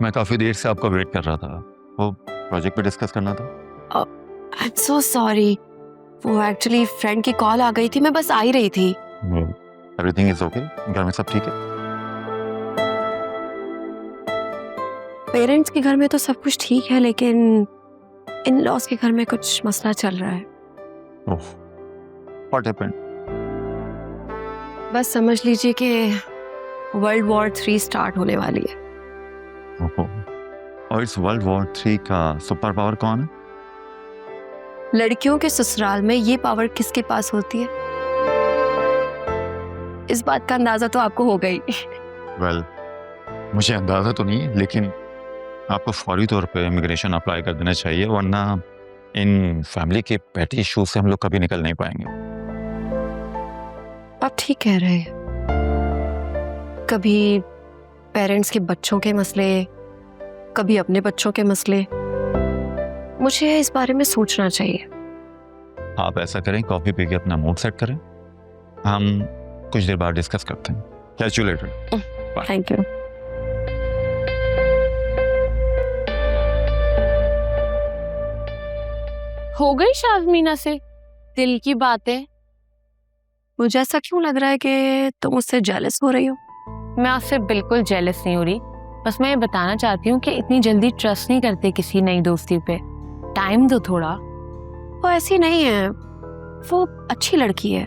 मैं काफ़ी देर से आपका वेट कर रहा था। वो प्रोजेक्ट पे डिस्कस करना था। आई एम सो सॉरी, वो एक्चुअली फ्रेंड की कॉल आ गई थी, मैं बस आ ही रही थी। Everything is okay? घर में सब ठीक है? पेरेंट्स के घर में तो सब कुछ ठीक है, लेकिन इन लॉज के घर में कुछ मसला चल रहा है। ओह, व्हाट हैपेंड? बस समझ लीजिए कि वर्ल्ड वॉर 3 स्टार्ट होने वाली है। और इस वर्ल्ड वॉर 3 का सुपर पावर कौन है? लड़कियों के ससुराल में ये पावर किसके पास होती है, इस बात का अंदाजा तो आपको हो गई। वेल, मुझे अंदाजा तो नहीं है, लेकिन आपको फौरी तौर पे इमिग्रेशन अप्लाई कर देना चाहिए, वरना इन फैमिली के पेटी इश्यूज से हम लोग कभी निकल नहीं पाएंगे। आप ठीक कह रहे हैं। कभी पेरेंट्स के बच्चों के मसले, कभी अपने बच्चों के मसले। मुझे इस बारे में सोचना चाहिए। आप ऐसा करें, कॉफी पी के अपना मूड सेट करें, हम कुछ देर बाद डिस्कस करते हैं। Catch you later. Thank you. हो गई शाज़मीना से दिल की बातें? मुझे ऐसा क्यों लग रहा है कि तुम मुझसे जेलस हो रही हो? मैं आपसे बिल्कुल जेलस नहीं हो रही, बस मैं ये बताना चाहती हूँ कि इतनी जल्दी ट्रस्ट नहीं करते किसी नई दोस्ती पे। टाइम दो थोड़ा। वो ऐसी नहीं है, वो अच्छी लड़की है।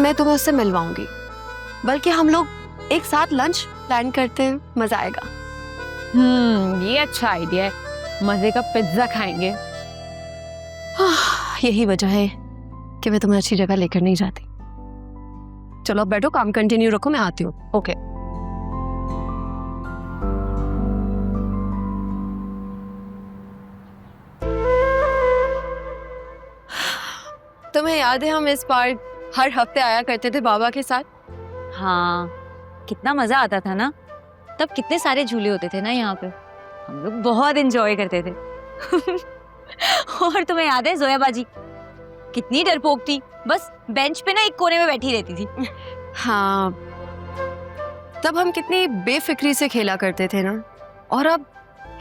मैं तुम्हें उससे मिलवाऊंगी, बल्कि हम लोग एक साथ लंच प्लान करते हैं, मजा आएगा। ये अच्छा आइडिया है, मजे का पिज्जा खाएंगे। यही वजह है कि मैं तुम्हें अच्छी जगह लेकर नहीं जाती। चलो बैठो, काम कंटिन्यू रखो, मैं आती हूँ। ओके। तुम्हें याद है हम इस बार हर हफ्ते आया करते थे बाबा के साथ? हाँ, कितना मजा आता था ना। तब कितने सारे झूले होते थे ना यहाँ पे, हम लोग बहुत एंजॉय करते थे। और तुम्हें याद है जोया बाजी कितनी डरपोक थी, बस बेंच पे ना एक कोने में बैठी रहती थी। हाँ, तब हम कितनी बेफिक्री से खेला करते थे ना। और अब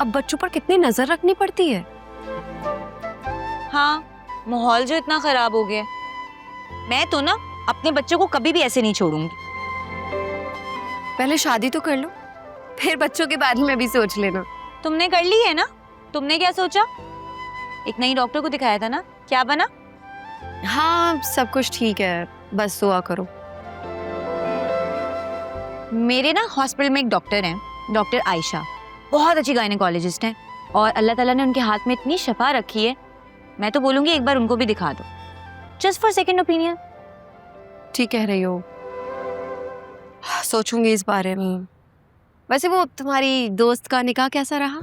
बच्चों पर कितनी नजर रखनी पड़ती है। हाँ, माहौल जो इतना खराब हो गया, मैं तो ना अपने बच्चों को कभी भी ऐसे नहीं छोड़ूंगी। पहले शादी तो कर लो, फिर बच्चों के बारे में भी सोच लेना। तुमने कर ली है ना? तुमने क्या सोचा? एक नई डॉक्टर को दिखाया था ना, क्या बना? हाँ, सब कुछ ठीक है, बस दुआ करो। मेरे ना हॉस्पिटल में एक डॉक्टर हैं, डॉक्टर आयशा, बहुत अच्छी गायनेकोलॉजिस्ट हैं, और अल्लाह ताला ने उनके हाथ में इतनी शफा रखी है, मैं तो बोलूंगी एक बार उनको भी दिखा दो, जस्ट फॉर सेकंड ओपिनियन। ठीक कह रही हो, सोचूंगी इस बारे में। वैसे वो तुम्हारी दोस्त का निकाह कैसा रहा?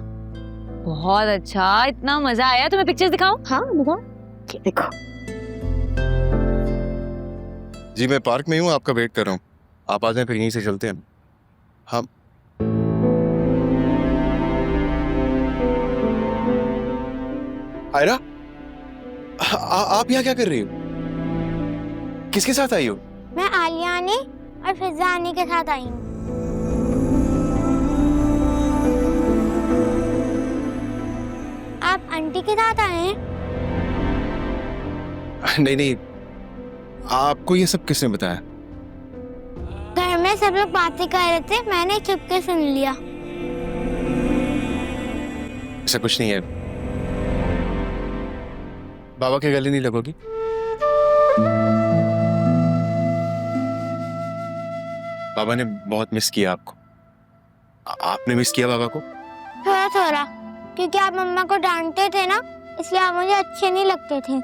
बहुत अच्छा, इतना मजा आया। तुम्हें पिक्चर्स दिखाऊं? हाँ दिखाओ। देखो। जी मैं पार्क में हूँ, आपका वेट कर रहा हूँ। आप आ जाएं, फिर यहीं से चलते हैं हम। आयरा, आप यहाँ क्या कर रही हो? किसके साथ आई हो? मैं आलिया आने और फिजा आने के साथ आई हूँ। आप आंटी के साथ आए हैं? नहीं नहीं, आपको ये सब किसने बताया? घर में सब लोग बातें कर रहे थे, मैंने चुपके सुन लिया। ऐसा कुछ नहीं है। बाबा के गले नहीं लगोगी? बाबा ने बहुत मिस किया आपको। आपने मिस किया बाबा को? थोड़ा थोड़ा, क्योंकि आप मम्मा को डांटते थे ना, इसलिए आप मुझे अच्छे नहीं लगते थे।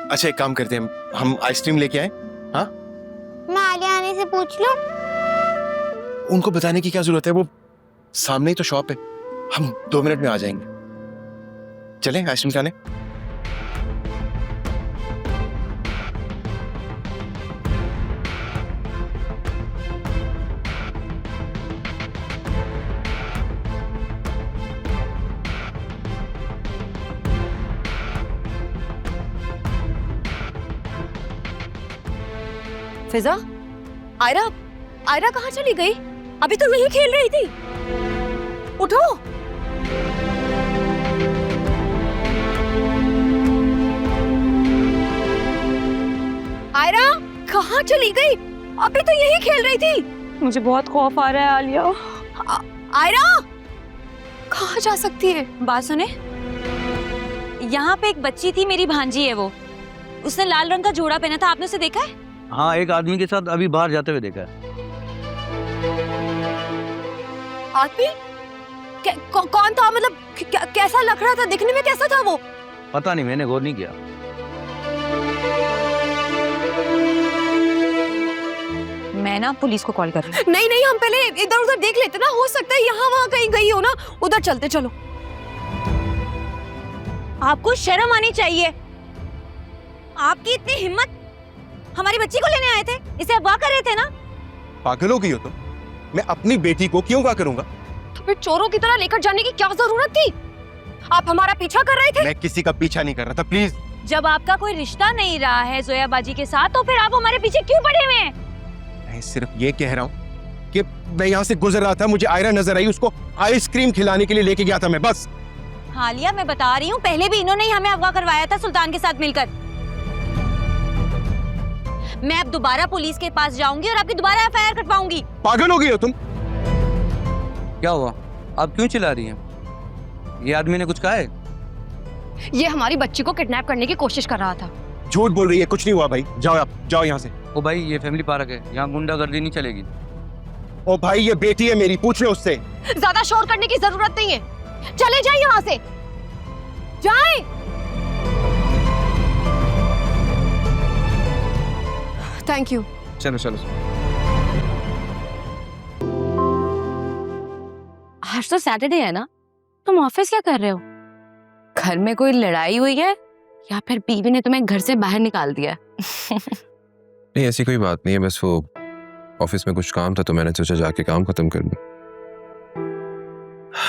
अच्छा एक काम करते हैं, हम आइसक्रीम लेके आए। हाँ, मैं आलिया आने से पूछ लूं? उनको बताने की क्या जरूरत है, वो सामने ही तो शॉप है, हम 2 मिनट में आ जाएंगे। चलें आइसक्रीम खाने? फिजा, आयरा, आयरा कहाँ चली गई? अभी तो यही खेल रही थी। उठो। आयरा कहाँ चली गई? अभी तो यही खेल रही थी। मुझे बहुत खौफ आ रहा है आलिया। आयरा कहाँ जा सकती है? बात सुने, यहाँ पे एक बच्ची थी, मेरी भांजी है वो। उसने लाल रंग का जोड़ा पहना था, आपने उसे देखा है? हाँ, एक आदमी के साथ अभी बाहर जाते हुए देखा है। आदमी? कौन था? मतलब कैसा लग रहा था? दिखने में कैसा था वो? पता नहीं, मैंने गौर नहीं किया। मैं ना पुलिस को कॉल कर रही हूँ। नहीं, हम पहले इधर उधर देख लेते ना, हो सकता है यहाँ वहाँ कहीं गई हो ना। उधर चलते, चलो। आपको शर्म आनी चाहिए। आपकी इतनी हिम्मत, हमारी बच्ची को लेने आए थे, इसे अगवा कर रहे थे ना? पागल हो गई हो तुम? मैं अपनी बेटी को क्यों क्या करूंगा? तो फिर चोरों की तरह लेकर जाने की क्या जरूरत थी? आप हमारा पीछा कर रहे थे? मैं किसी का पीछा नहीं कर रहा था, प्लीज। जब आपका कोई रिश्ता नहीं रहा है जोया बाजी के साथ, तो फिर आप हमारे पीछे क्यों पड़े हुए हैं? मैं सिर्फ ये कह रहा हूँ कि मैं यहाँ से गुजर रहा था, मुझे आयरा नजर आई, उसको आइसक्रीम खिलाने के लिए लेके गया था मैं, बस। हालिया, मैं बता रही हूँ, पहले भी इन्होंने ही हमें अगवा करवाया था सुल्तान के साथ मिलकर। मैं अब दोबारा पुलिस के पास जाऊंगी और आपकी दोबारा एफआईआर कटवाऊंगी। पागल हो गई हो तुम? क्या हुआ? आप क्यों चिल्ला रही हैं? ये आदमी ने कुछ कहा है? ये हमारी बच्ची को किडनैप करने की कोशिश कर रहा था। झूठ बोल रही है, कुछ नहीं हुआ भाई। जाओ आप, जाओ यहाँ से। ओ भाई, ये फैमिली पार्क है, यहाँ गुंडागर्दी नहीं चलेगी। ओ भाई, ये बेटी है मेरी, पूछ लो उससे। ज्यादा शोर करने की जरूरत नहीं है, चले जाइए यहाँ से, जाए। Thank you. चलो चलो। आज तो सैटरडे है ना, तुम ऑफिस क्या कर रहे हो? घर में कोई लड़ाई हुई है या फिर बीवी ने तुम्हें घर से बाहर निकाल दिया? नहीं, ऐसी कोई बात नहीं है, बस वो ऑफिस में कुछ काम था तो मैंने सोचा जाके काम खत्म कर लूं।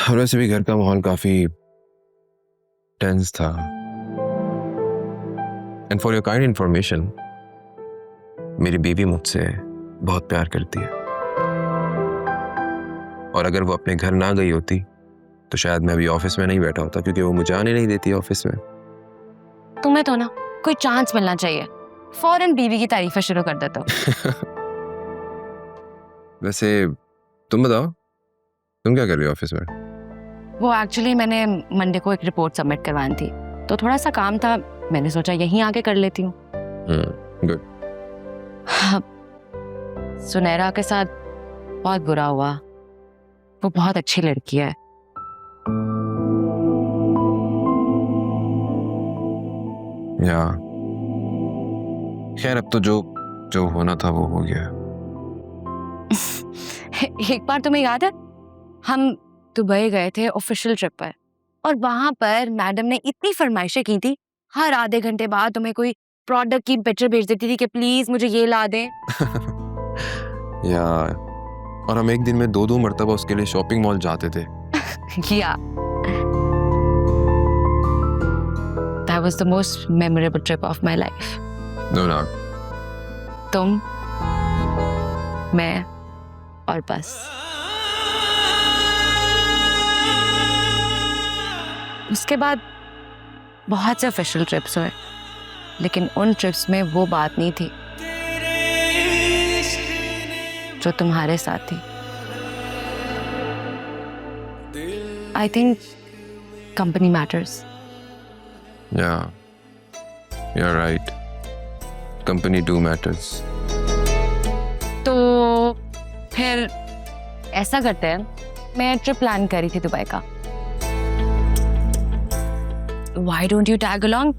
और वैसे भी घर का माहौल काफी टेंस था। And for your kind information, मेरी बीवी मुझसे बहुत प्यार करती है, और अगर वो अपने घर ना गई होती तो शायद मैं अभी ऑफिस में नहीं बैठा होता, क्योंकि वो मुझे आने नहीं देती ऑफिस में। तुम्हें तो ना कोई चांस मिलना चाहिए, फौरन बीवी की तारीफें शुरू कर देता हूँ। वैसे तुम बताओ, तुम क्या कर रही हो ऑफिस में? वो एक्चुअली मैंने मंडे को एक रिपोर्ट सबमिट करवानी थी, तो थोड़ा सा काम था, मैंने सोचा यहीं आके कर लेती हूँ। गुड। सुनैरा के साथ बहुत बुरा हुआ, वो बहुत अच्छी लड़की है। या खैर, अब तो जो होना था वो हो गया। एक बार तुम्हें याद है, हम दुबई गए थे ऑफिशियल ट्रिप पर, और वहां पर मैडम ने इतनी फरमाइशें की थी, हर आधे घंटे बाद तुम्हें कोई प्रोडक्ट की पिक्चर भेज देती थी कि प्लीज मुझे ये ला दें। यार, और हम एक दिन में 2-2 मरतबा उसके लिए शॉपिंग मॉल जाते थे। या that was the most memorable trip of my life. No doubt. तुम, मैं और बस। उसके बाद बहुत से ऑफिशियल ट्रिप्स हुए, लेकिन उन ट्रिप्स में वो बात नहीं थी जो तुम्हारे साथ थी। I think company matters. Yeah, you're right. Company do matters. तो फिर ऐसा करते हैं, मैं ट्रिप प्लान करी थी दुबई का। Why don't you tag along?